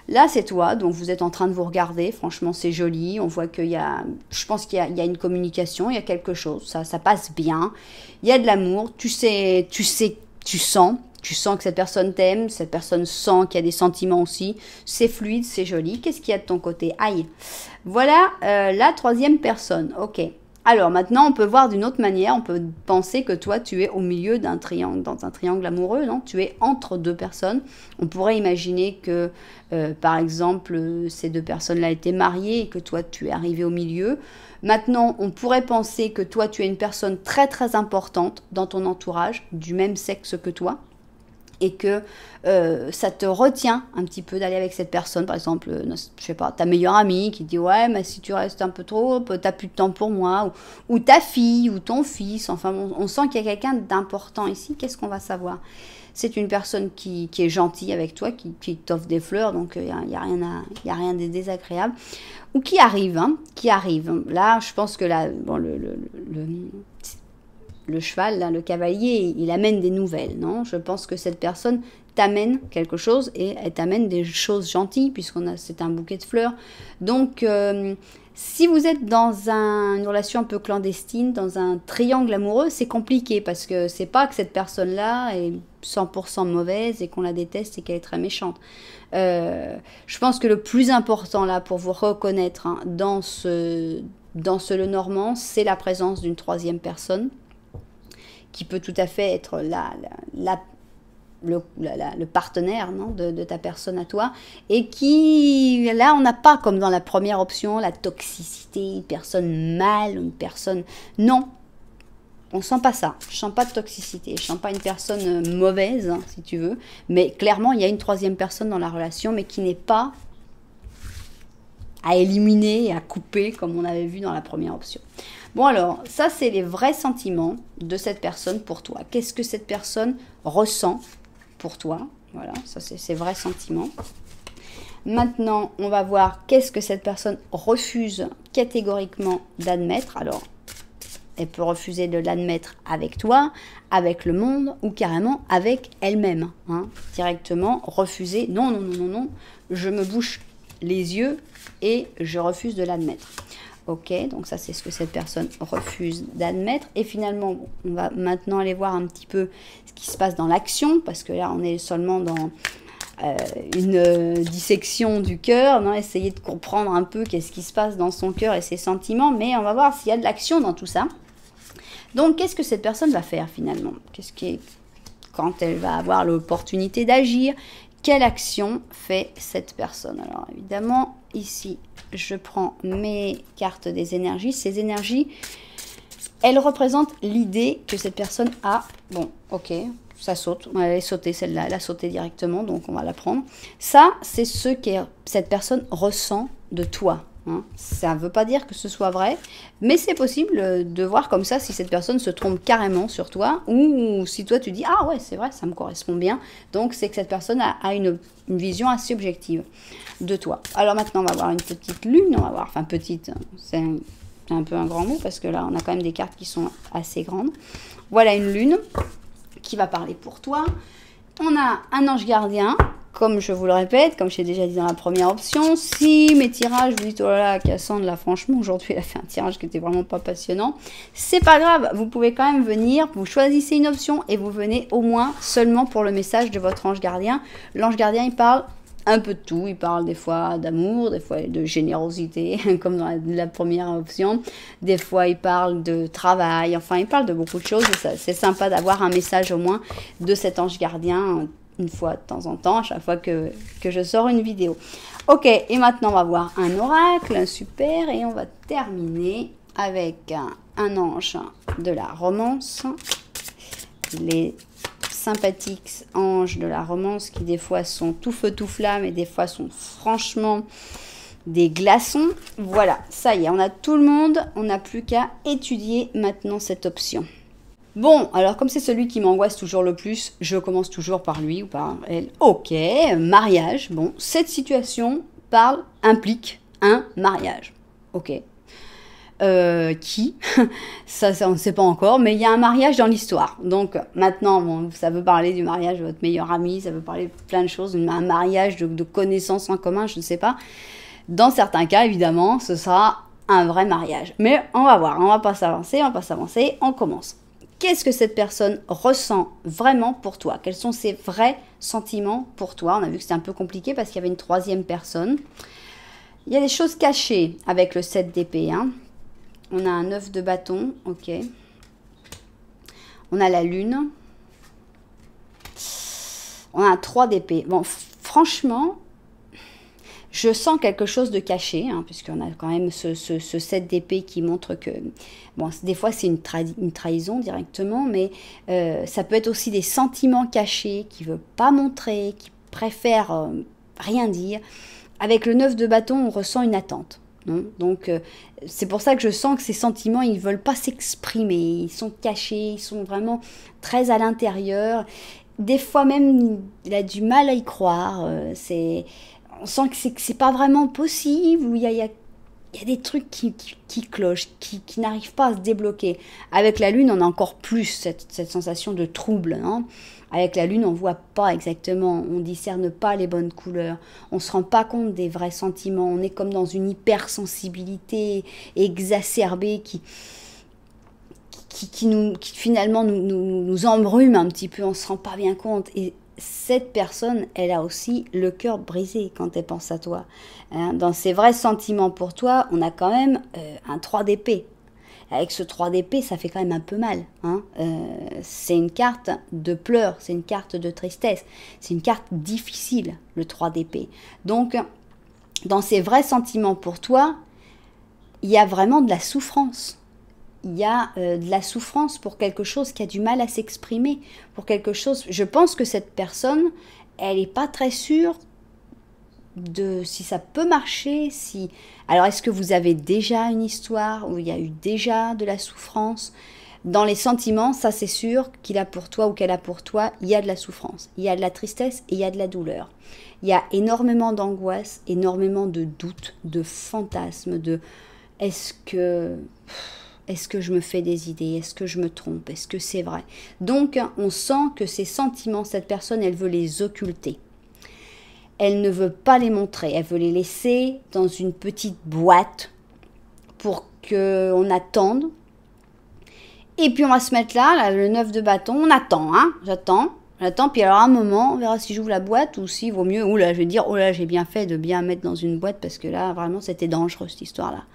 Là, c'est toi. Donc, vous êtes en train de vous regarder. Franchement, c'est joli. On voit qu'il y a... Je pense qu'il y a une communication. Il y a quelque chose. Ça passe bien. Il y a de l'amour. Tu sens que cette personne t'aime. Cette personne sent qu'il y a des sentiments aussi. C'est fluide, c'est joli. Qu'est-ce qu'il y a de ton côté? Aïe. Voilà la troisième personne. Ok. Alors maintenant, on peut voir d'une autre manière, on peut penser que toi, tu es au milieu d'un triangle, dans un triangle amoureux, non? Tu es entre deux personnes. On pourrait imaginer que, par exemple, ces deux personnes-là étaient mariées et que toi, tu es arrivé au milieu. Maintenant, on pourrait penser que toi, tu es une personne très très importante dans ton entourage, du même sexe que toi, et que ça te retient un petit peu d'aller avec cette personne. Par exemple, je sais pas, ta meilleure amie qui dit ouais, mais si tu restes un peu trop, t'as plus de temps pour moi, ou ta fille, ou ton fils. Enfin, on sent qu'il y a quelqu'un d'important ici. Qu'est-ce qu'on va savoir? C'est une personne qui est gentille avec toi, qui t'offre des fleurs, donc il n'y a rien de désagréable. Ou qui arrive, hein, qui arrive. Là, je pense que là, bon, le cheval, là, le cavalier, il amène des nouvelles, non? Je pense que cette personne t'amène quelque chose et elle t'amène des choses gentilles c'est un bouquet de fleurs. Donc, si vous êtes dans une relation un peu clandestine, dans un triangle amoureux, c'est compliqué parce que c'est pas que cette personne-là est 100% mauvaise et qu'on la déteste et qu'elle est très méchante. Je pense que le plus important là pour vous reconnaître hein, dans ce Lenormand, c'est la présence d'une troisième personne qui peut tout à fait être le partenaire non, de ta personne à toi, et qui, là, on n'a pas, comme dans la première option, la toxicité, une personne mal, une personne... Non, on sent pas ça. Je sens pas de toxicité, je sens pas une personne mauvaise, hein, si tu veux, mais clairement, il y a une troisième personne dans la relation, mais qui n'est pas à éliminer et à couper, comme on avait vu dans la première option. Bon alors, ça c'est les vrais sentiments de cette personne pour toi. Qu'est-ce que cette personne ressent pour toi? Voilà, ça c'est ses vrais sentiments. Maintenant, on va voir qu'est-ce que cette personne refuse catégoriquement d'admettre. Alors, elle peut refuser de l'admettre avec toi, avec le monde ou carrément avec elle-même. Hein. Directement, refuser. Non, non, non, non, non. Je me bouche les yeux et je refuse de l'admettre. Ok, donc ça c'est ce que cette personne refuse d'admettre. Et finalement, on va maintenant aller voir un petit peu ce qui se passe dans l'action, parce que là on est seulement dans une dissection du cœur, non, essayer de comprendre un peu qu'est-ce qui se passe dans son cœur et ses sentiments, mais on va voir s'il y a de l'action dans tout ça. Donc qu'est-ce que cette personne va faire finalement? Quand elle va avoir l'opportunité d'agir, quelle action fait cette personne? Alors évidemment, ici, je prends mes cartes des énergies. Ces énergies, elles représentent l'idée que cette personne a. Bon, ok, ça saute. Elle est sautée, celle-là, elle a sauté directement, donc on va la prendre. Ça, c'est ce que cette personne ressent de toi. Hein. Ça ne veut pas dire que ce soit vrai, mais c'est possible de voir comme ça si cette personne se trompe carrément sur toi ou si toi tu dis « Ah ouais, c'est vrai, ça me correspond bien ». Donc c'est que cette personne a une vision assez objective de toi. Alors maintenant, on va voir une petite lune, on va voir, enfin petite, c'est un peu un grand mot parce que là, on a quand même des cartes qui sont assez grandes. Voilà une lune qui va parler pour toi. On a un ange gardien. Comme je vous le répète, comme j'ai déjà dit dans la première option, si mes tirages, vous dites, oh là là, Cassandre, là, franchement, aujourd'hui, elle a fait un tirage qui était vraiment pas passionnant, c'est pas grave, vous pouvez quand même venir, vous choisissez une option et vous venez au moins seulement pour le message de votre ange gardien. L'ange gardien, il parle un peu de tout, il parle des fois d'amour, des fois de générosité, comme dans la première option, des fois il parle de travail, enfin, il parle de beaucoup de choses, c'est sympa d'avoir un message au moins de cet ange gardien, une fois de temps en temps, à chaque fois que je sors une vidéo. Ok, et maintenant on va voir un oracle, super, et on va terminer avec un ange de la romance. Les sympathiques anges de la romance qui des fois sont tout feu tout flamme et des fois sont franchement des glaçons. Voilà, ça y est, on a tout le monde, on n'a plus qu'à étudier maintenant cette option. Bon, alors comme c'est celui qui m'angoisse toujours le plus, je commence toujours par lui ou par elle. Ok, mariage. Bon, cette situation implique un mariage. Ok. Qui? Ça, on ne sait pas encore, mais il y a un mariage dans l'histoire. Donc maintenant, bon, ça veut parler du mariage de votre meilleur ami, ça veut parler de plein de choses, un mariage de connaissances en commun, je ne sais pas. Dans certains cas, évidemment, ce sera un vrai mariage. Mais on va voir, on va pas s'avancer, on commence. Qu'est-ce que cette personne ressent vraiment pour toi? Quels sont ses vrais sentiments pour toi? On a vu que c'était un peu compliqué parce qu'il y avait une troisième personne. Il y a des choses cachées avec le 7 d'épée. Hein. On a un 9 de bâton, ok. On a la lune. On a un 3 d'épée. Bon, franchement, je sens quelque chose de caché, hein, puisqu'on a quand même ce 7 d'épée qui montre que, bon, des fois c'est une trahison directement, mais ça peut être aussi des sentiments cachés qui ne veut pas montrer, qui préfère rien dire. Avec le 9 de bâton, on ressent une attente. Non, donc, c'est pour ça que je sens que ces sentiments, ils ne veulent pas s'exprimer, ils sont cachés, ils sont vraiment très à l'intérieur. Des fois même, il a du mal à y croire. On sent que c'est pas vraiment possible, ou il y a des trucs qui clochent, qui n'arrivent pas à se débloquer. Avec la lune, on a encore plus cette sensation de trouble. Hein. Avec la lune, on ne voit pas exactement, on ne discerne pas les bonnes couleurs, on ne se rend pas compte des vrais sentiments, on est comme dans une hypersensibilité exacerbée qui finalement nous embrume un petit peu, on ne se rend pas bien compte. Et cette personne, elle a aussi le cœur brisé quand elle pense à toi. Hein, dans ses vrais sentiments pour toi, on a quand même un 3 d'épée. Avec ce 3 d'épée, ça fait quand même un peu mal. Hein. C'est une carte de pleurs, c'est une carte de tristesse. C'est une carte difficile, le 3 d'épée. Donc, dans ses vrais sentiments pour toi, il y a vraiment de la souffrance. Il y a de la souffrance pour quelque chose qui a du mal à s'exprimer. Pour quelque chose, je pense que cette personne, elle n'est pas très sûre de si ça peut marcher, si... Alors, est-ce que vous avez déjà une histoire où il y a eu déjà de la souffrance? Dans les sentiments, ça c'est sûr qu'il a pour toi ou qu'elle a pour toi, il y a de la souffrance, il y a de la tristesse et il y a de la douleur. Il y a énormément d'angoisse, énormément de doutes, de fantasmes, de est-ce que je me fais des idées? Est-ce que je me trompe? Est-ce que c'est vrai? Donc, on sent que ces sentiments, cette personne, elle veut les occulter. Elle ne veut pas les montrer, elle veut les laisser dans une petite boîte pour qu'on attende. Et puis on va se mettre là, le 9 de bâton, on attend, hein, j'attends, puis alors à un moment, on verra si j'ouvre la boîte ou s'il vaut mieux, je vais dire, oh là, j'ai bien fait de bien mettre dans une boîte parce que là, vraiment, c'était dangereux cette histoire-là.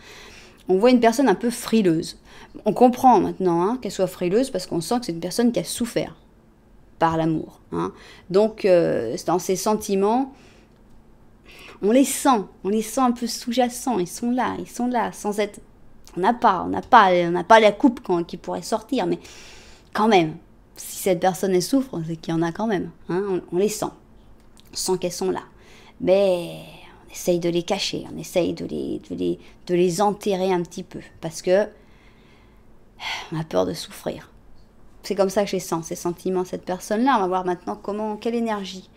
On voit une personne un peu frileuse. On comprend maintenant hein, qu'elle soit frileuse parce qu'on sent que c'est une personne qui a souffert par l'amour. Hein. Donc, dans ses sentiments... on les sent un peu sous-jacents, ils sont là, sans être... On n'a pas la coupe qui pourrait sortir, mais quand même, si cette personne elle souffre, c'est qu'il y en a quand même. Hein, on les sent, on sent qu'elles sont là. Mais on essaye de les cacher, on essaye de les enterrer un petit peu, parce que on a peur de souffrir. C'est comme ça que je les sens, ces sentiments, cette personne-là. On va voir maintenant quelle énergie.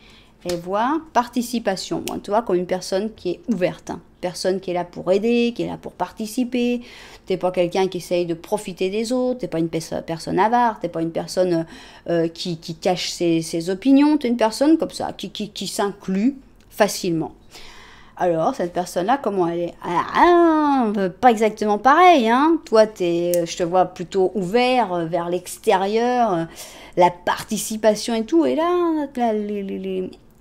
Et voit participation. Bon, tu vois, comme une personne qui est ouverte. Hein. Personne qui est là pour aider, qui est là pour participer. Tu n'es pas quelqu'un qui essaye de profiter des autres. Tu n'es pas une personne avare. Tu n'es pas une personne qui cache ses opinions. Tu es une personne comme ça, qui s'inclut facilement. Alors, cette personne-là, comment elle est? Pas exactement pareil. Hein. Toi, je te vois plutôt ouvert vers l'extérieur, la participation et tout. Et là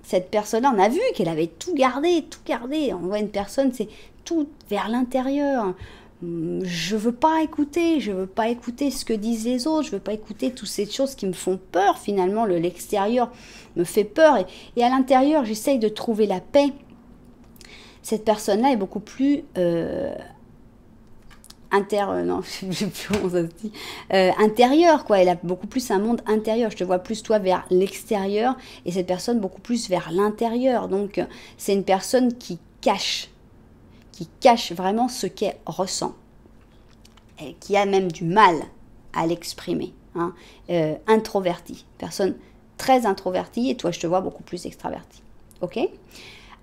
cette personne-là, on a vu qu'elle avait tout gardé. On voit une personne, c'est tout vers l'intérieur. Je veux pas écouter ce que disent les autres, je veux pas écouter toutes ces choses qui me font peur. Finalement, l'extérieur me fait peur. Et à l'intérieur, j'essaye de trouver la paix. Cette personne-là est beaucoup plus... intérieur, quoi. Elle a beaucoup plus un monde intérieur. Je te vois plus toi vers l'extérieur et cette personne beaucoup plus vers l'intérieur. Donc c'est une personne qui cache vraiment ce qu'elle ressent et qui a même du mal à l'exprimer. Hein. Introvertie, personne très introvertie et toi je te vois beaucoup plus extravertie. Ok ?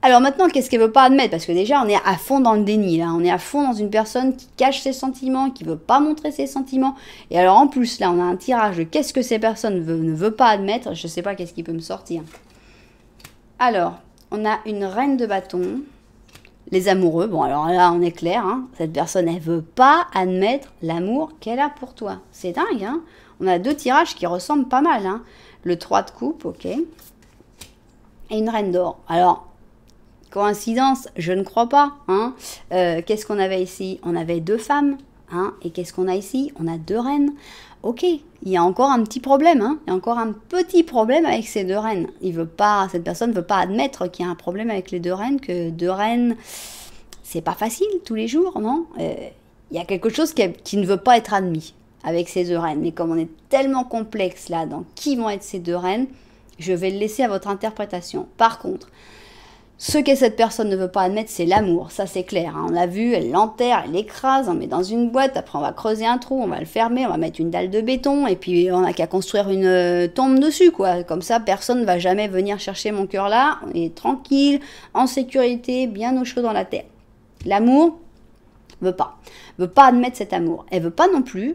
Alors maintenant, qu'est-ce qu'elle ne veut pas admettre? Parce que déjà, on est à fond dans le déni. Là. On est à fond dans une personne qui cache ses sentiments, qui ne veut pas montrer ses sentiments. Et alors en plus, là, on a un tirage de qu'est-ce que ces personnes ne veulent pas admettre. Je ne sais pas qu'est-ce qui peut me sortir. Alors, on a une reine de bâton. Les amoureux. Bon, alors là, on est clair. Hein. Cette personne, elle ne veut pas admettre l'amour qu'elle a pour toi. C'est dingue. Hein. On a deux tirages qui ressemblent pas mal. Hein. Le 3 de coupe, ok. Et une reine d'or. Alors... coïncidence, je ne crois pas. Hein. Qu'est-ce qu'on avait ici? On avait deux femmes. Hein. Et qu'est-ce qu'on a ici? On a 2 reines. Ok, il y a encore un petit problème. Hein. Il y a encore un petit problème avec ces 2 reines. Cette personne ne veut pas admettre qu'il y a un problème avec les 2 reines, que 2 reines, c'est pas facile tous les jours, non? Il y a quelque chose qui ne veut pas être admis avec ces 2 reines. Mais comme on est tellement complexe là dans qui vont être ces 2 reines, je vais le laisser à votre interprétation. Par contre, ce que cette personne ne veut pas admettre, c'est l'amour. Ça, c'est clair. Hein. On l'a vu, elle l'enterre, elle l'écrase, on met dans une boîte. Après, on va creuser un trou, on va le fermer, on va mettre une dalle de béton. Et puis, on n'a qu'à construire une tombe dessus, quoi. Comme ça, personne ne va jamais venir chercher mon cœur là. On est tranquille, en sécurité, bien au chaud dans la terre. L'amour veut pas admettre cet amour. Elle veut pas non plus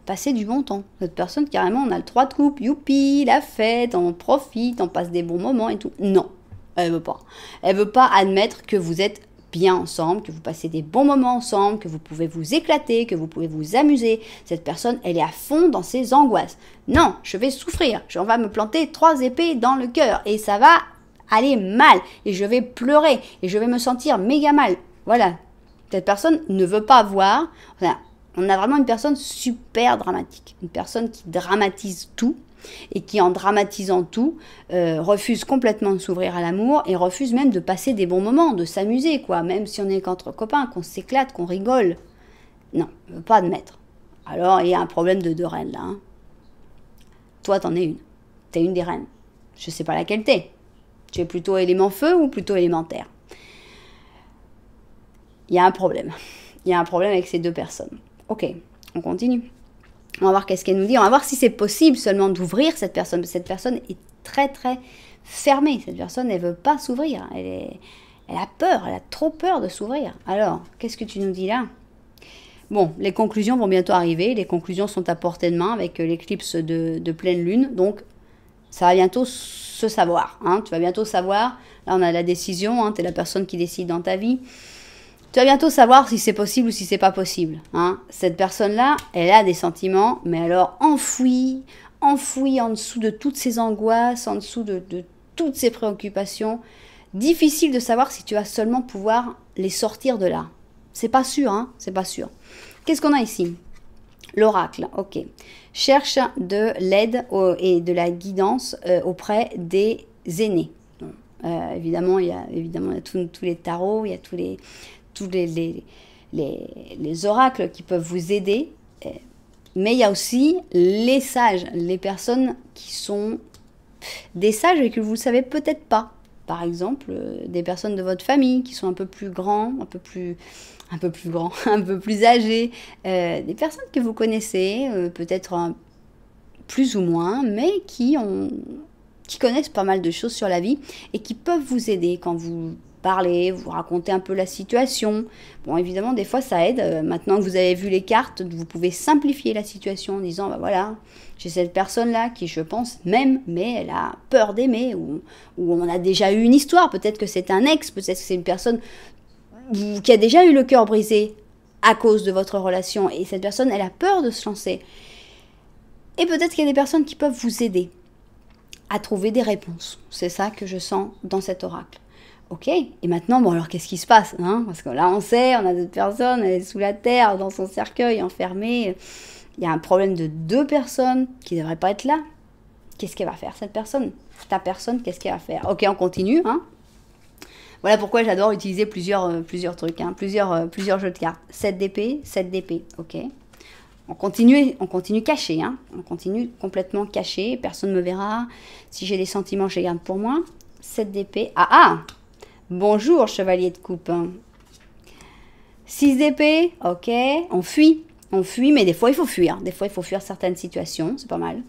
passer du bon temps. Cette personne, carrément, on a le 3 de coupe, youpi, la fête, on profite, on passe des bons moments et tout. Non. Elle veut pas. Elle veut pas admettre que vous êtes bien ensemble, que vous passez des bons moments ensemble, que vous pouvez vous éclater, que vous pouvez vous amuser. Cette personne, elle est à fond dans ses angoisses. Non, je vais souffrir. On va me planter 3 épées dans le cœur et ça va aller mal. Et je vais pleurer et je vais me sentir méga mal. Voilà. Cette personne ne veut pas voir. On a vraiment une personne super dramatique. Une personne qui dramatise tout. Et qui, en dramatisant tout, refuse complètement de s'ouvrir à l'amour et refuse même de passer des bons moments, de s'amuser, quoi, même si on est qu'entre copains, qu'on s'éclate, qu'on rigole. Non, ne veut pas admettre. Alors, il y a un problème de 2 reines, là. Hein. Toi, t'en es une. T'es une des reines. Je sais pas laquelle t'es. Tu es plutôt élément feu ou plutôt élément terre? Il y a un problème. Il y a un problème avec ces 2 personnes. Ok, on continue. On va voir qu'est-ce qu'elle nous dit. On va voir si c'est possible seulement d'ouvrir cette personne. Cette personne est très, très fermée. Cette personne, elle ne veut pas s'ouvrir. Elle a peur. Elle a trop peur de s'ouvrir. Alors, qu'est-ce que tu nous dis là? Bon, les conclusions vont bientôt arriver. Les conclusions sont à portée de main avec l'éclipse de pleine lune. Donc, ça va bientôt se savoir. Hein. Tu vas bientôt savoir. Là, on a la décision. Hein. Tu es la personne qui décide dans ta vie. Tu vas bientôt savoir si c'est possible ou si c'est pas possible. Hein. Cette personne-là, elle a des sentiments, mais alors enfouis en dessous de toutes ses angoisses, en dessous de toutes ses préoccupations. Difficile de savoir si tu vas seulement pouvoir les sortir de là. C'est pas sûr, hein, c'est pas sûr. Qu'est-ce qu'on a ici? L'oracle, ok. Cherche de l'aide et de la guidance auprès des aînés. Évidemment, il y a tous les tarots, il y a tous les oracles qui peuvent vous aider, mais il y a aussi les sages, les personnes qui sont des sages et que vous ne savez peut-être pas. Par exemple, des personnes de votre famille qui sont un peu plus grands, un peu plus âgés, des personnes que vous connaissez, peut-être plus ou moins, mais qui connaissent pas mal de choses sur la vie et qui peuvent vous aider quand vous parler, vous raconter un peu la situation. Bon, évidemment, des fois, ça aide. Maintenant que vous avez vu les cartes, vous pouvez simplifier la situation en disant, bah voilà, j'ai cette personne-là qui, je pense, m'aime, mais elle a peur d'aimer, ou on a déjà eu une histoire. Peut-être que c'est un ex, peut-être que c'est une personne qui a déjà eu le cœur brisé à cause de votre relation, et cette personne, elle a peur de se lancer. Et peut-être qu'il y a des personnes qui peuvent vous aider à trouver des réponses. C'est ça que je sens dans cet oracle. Ok, et maintenant, bon alors qu'est-ce qui se passe, hein? Parce que là on sait, on a d'autres personnes, elle est sous la terre, dans son cercueil, enfermée. Il y a un problème de 2 personnes qui ne devraient pas être là. Qu'est-ce qu'elle va faire cette personne? Ta personne, qu'est-ce qu'elle va faire? Ok, on continue, hein? Voilà pourquoi j'adore utiliser plusieurs trucs, hein, plusieurs jeux de cartes. 7 d'épée, 7 d'épée, ok. On continue caché, hein? On continue complètement caché, personne ne me verra. Si j'ai des sentiments, je les garde pour moi. 7 d'épée, bonjour, chevalier de coupe. 6 d'épée, ok, on fuit, mais des fois il faut fuir. Des fois il faut fuir certaines situations, c'est pas mal.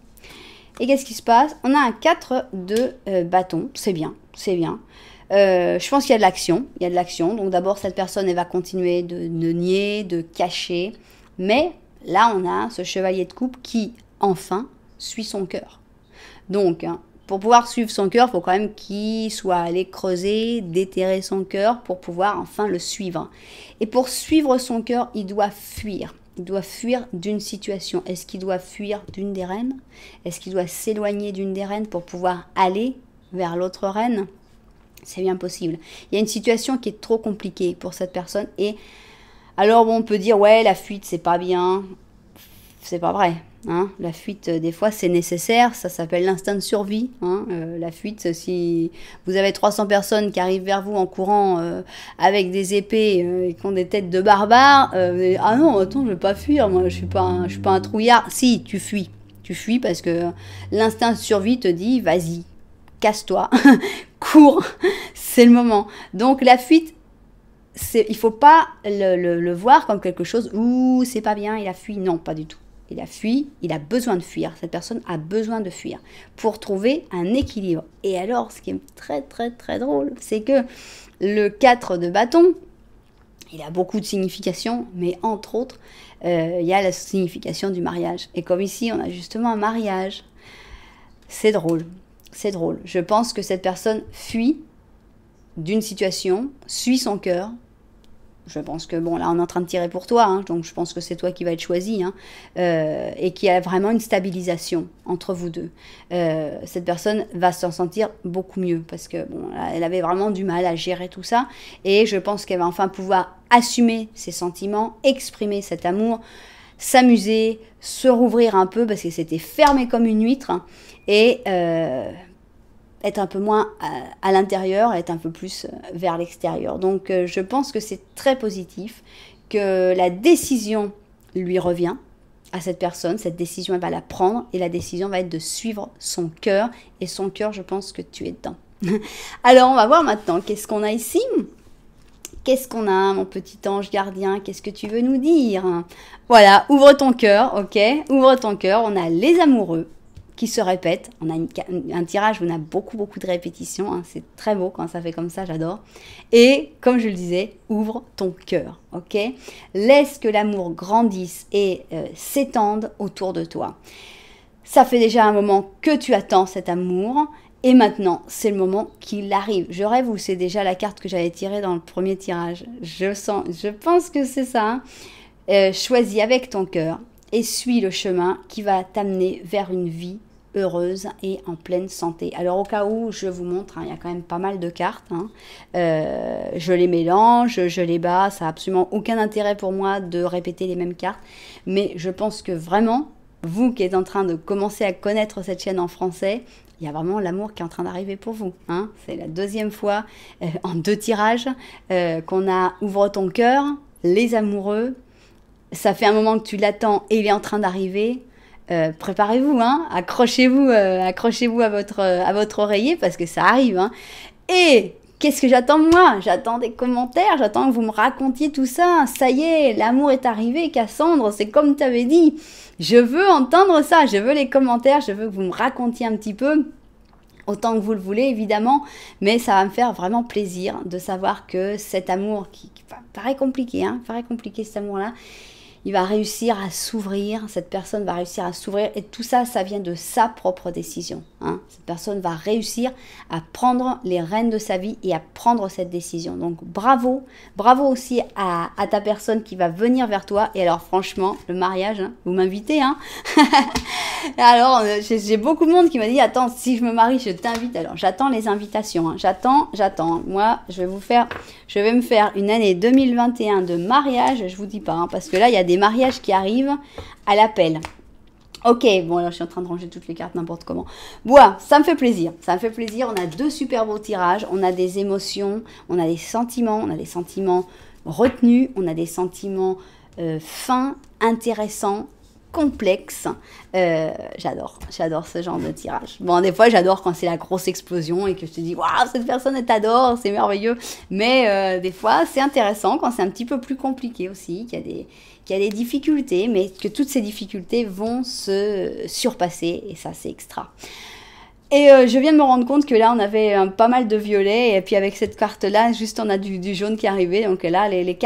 Et qu'est-ce qui se passe? On a un 4 de bâton, c'est bien, c'est bien. Je pense qu'il y a de l'action, donc d'abord cette personne elle va continuer de nier, de cacher. Mais là on a ce chevalier de coupe qui, enfin, suit son cœur. Donc, pour pouvoir suivre son cœur, il faut quand même qu'il soit allé creuser, déterrer son cœur pour pouvoir enfin le suivre. Et pour suivre son cœur, il doit fuir. Il doit fuir d'une situation. Est-ce qu'il doit fuir d'une des reines? Est-ce qu'il doit s'éloigner d'une des reines pour pouvoir aller vers l'autre reine? C'est bien possible. Il y a une situation qui est trop compliquée pour cette personne et Alors bon, on peut dire, ouais, la fuite, c'est pas bien. C'est pas vrai. Hein. La fuite, des fois, c'est nécessaire. Ça s'appelle l'instinct de survie. Hein. La fuite, si vous avez 300 personnes qui arrivent vers vous en courant avec des épées et qui ont des têtes de barbares, ah non, attends, je veux pas fuir. Moi, je suis pas un trouillard. Si, tu fuis. Tu fuis parce que l'instinct de survie te dit, vas-y, casse-toi, cours, c'est le moment. Donc la fuite, il faut pas le voir comme quelque chose, ouh, c'est pas bien, il a fui. Non, pas du tout. Il a fui, il a besoin de fuir. Cette personne a besoin de fuir pour trouver un équilibre. Et alors, ce qui est très, très, très drôle, c'est que le 4 de bâton, il a beaucoup de significations, mais entre autres, il y a la signification du mariage. Et comme ici, on a justement un mariage, c'est drôle. C'est drôle. Je pense que cette personne fuit d'une situation, suit son cœur. Je pense que, bon, là, on est en train de tirer pour toi, hein, donc je pense que c'est toi qui vas être choisi, hein, et qu'il y a vraiment une stabilisation entre vous deux. Cette personne va s'en sentir beaucoup mieux, parce que, bon, elle avait vraiment du mal à gérer tout ça, et je pense qu'elle va enfin pouvoir assumer ses sentiments, exprimer cet amour, s'amuser, se rouvrir un peu, parce que c'était fermé comme une huître, hein, et être un peu moins à l'intérieur, être un peu plus vers l'extérieur. Donc je pense que c'est très positif, que la décision lui revient à cette personne, cette décision elle va la prendre et la décision va être de suivre son cœur, et son cœur, je pense que tu es dedans. Alors on va voir maintenant, qu'est-ce qu'on a ici? Qu'est-ce qu'on a, mon petit ange gardien? Qu'est-ce que tu veux nous dire? Voilà, ouvre ton cœur, ok? Ouvre ton cœur, on a les amoureux qui se répètent. On a un tirage où on a beaucoup de répétitions. Hein. C'est très beau quand ça fait comme ça, j'adore. Et comme je le disais, ouvre ton cœur, ok? Laisse que l'amour grandisse et s'étende autour de toi. Ça fait déjà un moment que tu attends cet amour. Et maintenant, c'est le moment qu'il arrive. Je rêve ou c'est déjà la carte que j'avais tirée dans le premier tirage. Je pense que c'est ça. Hein. Choisis avec ton cœur et suis le chemin qui va t'amener vers une vie heureuse et en pleine santé. Alors au cas où je vous montre, hein, il y a quand même pas mal de cartes. Hein. Je les mélange, je les bats. Ça n'a absolument aucun intérêt pour moi de répéter les mêmes cartes. Mais je pense que vraiment, vous qui êtes en train de commencer à connaître cette chaîne en français, il y a vraiment l'amour qui est en train d'arriver pour vous. Hein. C'est la deuxième fois en 2 tirages qu'on a Ouvre ton cœur, les amoureux. Ça fait un moment que tu l'attends et il est en train d'arriver. Préparez-vous, hein, accrochez-vous à votre oreiller parce que ça arrive. Hein. Et qu'est-ce que j'attends moi? J'attends des commentaires, j'attends que vous me racontiez tout ça. Ça y est, l'amour est arrivé, Cassandre, c'est comme tu avais dit. Je veux entendre ça, je veux les commentaires, je veux que vous me racontiez un petit peu. Autant que vous le voulez, évidemment, mais ça va me faire vraiment plaisir de savoir que cet amour, qui paraît compliqué, hein, paraît compliqué cet amour-là, il va réussir à s'ouvrir, cette personne va réussir à s'ouvrir, et tout ça, ça vient de sa propre décision. Hein. Cette personne va réussir à prendre les rênes de sa vie et à prendre cette décision. Donc bravo, bravo aussi à ta personne qui va venir vers toi. Et alors franchement, le mariage, hein, vous m'invitez, hein. Alors j'ai beaucoup de monde qui m'a dit, attends, si je me marie, je t'invite. Alors j'attends les invitations, hein. J'attends. Moi, je vais me faire une année 2021 de mariage, je vous dis pas, hein, parce que là, il y a des mariages qui arrivent à l'appel. Ok, bon, alors je suis en train de ranger toutes les cartes n'importe comment. Bon, ça me fait plaisir. Ça me fait plaisir. On a 2 super beaux tirages. On a des émotions, on a des sentiments retenus, on a des sentiments fins, intéressants, complexes. J'adore ce genre de tirage. Bon, des fois, j'adore quand c'est la grosse explosion et que je te dis, waouh, cette personne, elle t'adore, c'est merveilleux. Mais des fois, c'est intéressant quand c'est un petit peu plus compliqué aussi, qu'il y a des difficultés, mais que toutes ces difficultés vont se surpasser, et ça, c'est extra. Et je viens de me rendre compte que là, on avait pas mal de violets, et puis avec cette carte-là, juste on a du jaune qui est arrivé, donc là, les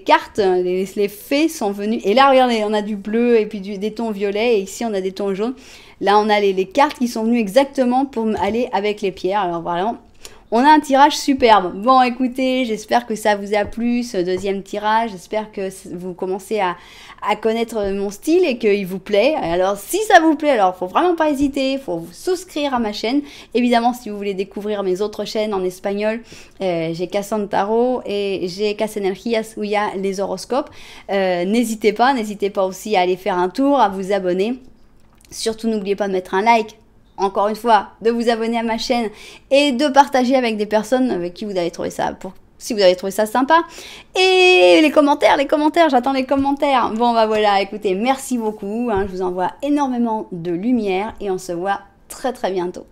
cartes, les fées sont venues, et là, regardez, on a du bleu, et puis des tons violets, et ici, on a des tons jaunes. Là, on a les cartes qui sont venues exactement pour aller avec les pierres. Alors voilà, on a un tirage superbe. Bon, écoutez, j'espère que ça vous a plu, ce deuxième tirage. J'espère que vous commencez à connaître mon style et qu'il vous plaît. Alors, si ça vous plaît, alors faut vraiment pas hésiter. Faut vous souscrire à ma chaîne. Évidemment, si vous voulez découvrir mes autres chaînes en espagnol, j'ai Cassandre Tarot et j'ai Cas Energías où il y a les horoscopes. N'hésitez pas aussi à aller faire un tour, à vous abonner. Surtout, n'oubliez pas de mettre un like. Encore une fois, de vous abonner à ma chaîne et de partager avec des personnes avec qui vous avez trouvé ça, si vous avez trouvé ça sympa. Et les commentaires, j'attends les commentaires. Bon, bah voilà, écoutez, merci beaucoup. Je vous envoie énormément de lumière et on se voit très très bientôt.